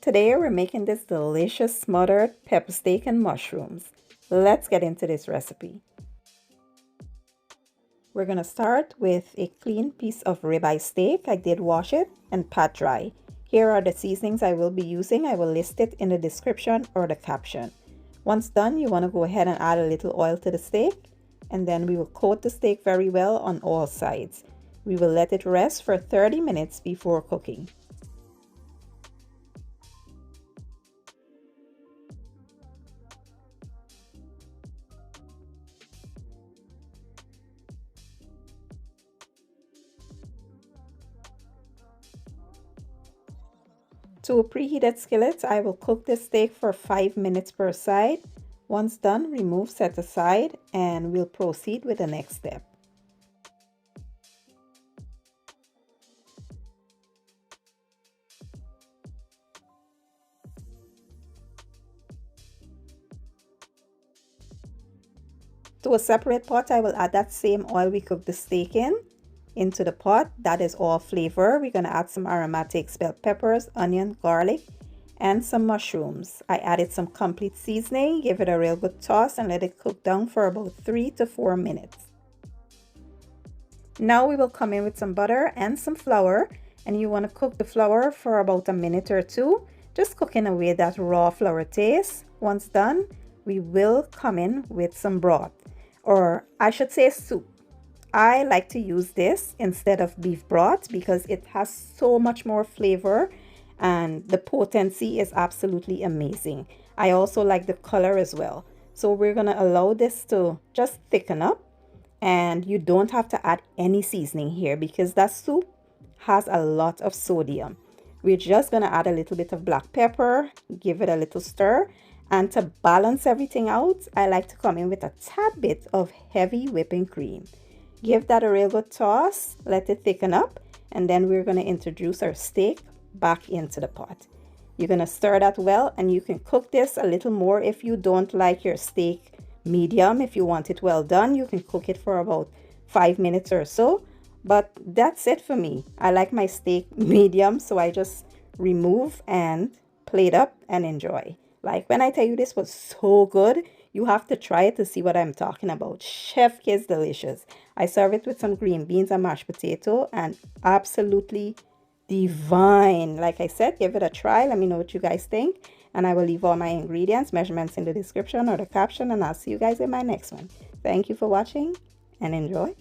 Today we're making this delicious smothered pepper steak and mushrooms. Let's get into this recipe. We're going to start with a clean piece of ribeye steak. I did wash it and pat dry. Here are the seasonings I will be using. I will list it in the description or the caption. Once done, you want to go ahead and add a little oil to the steak, and then we will coat the steak very well on all sides. We will let it rest for 30 minutes before cooking. To a preheated skillet, I will cook the steak for 5 minutes per side. Once done, remove, set aside, and we'll proceed with the next step. To a separate pot, I will add that same oil we cooked the steak in into the pot. That is all flavor. We're going to add some aromatics, bell peppers, onion, garlic, and some mushrooms. I added some complete seasoning, give it a real good toss, and let it cook down for about 3 to 4 minutes. Now we will come in with some butter and some flour, and you want to cook the flour for about a minute or two, just cooking away that raw flour taste. Once done, we will come in with some broth, or I should say soup. I like to use this instead of beef broth because it has so much more flavor and the potency is absolutely amazing. I also like the color as well. So we're going to allow this to just thicken up, and you don't have to add any seasoning here because that soup has a lot of sodium. We're just going to add a little bit of black pepper, give it a little stir, and to balance everything out, I like to come in with a tad bit of heavy whipping cream. Give that a real good toss, let it thicken up, and then we're going to introduce our steak back into the pot. You're going to stir that well, and you can cook this a little more if you don't like your steak medium. If you want it well done, you can cook it for about 5 minutes or so. But that's it for me. I like my steak medium, so I just remove and plate up and enjoy. Like when I tell you this was so good, you have to try it to see what I'm talking about. Chef kiss delicious. I serve it with some green beans and mashed potato, and absolutely divine. Like I said, give it a try. Let me know what you guys think. And I will leave all my ingredients, measurements in the description or the caption, and I'll see you guys in my next one. Thank you for watching and enjoy.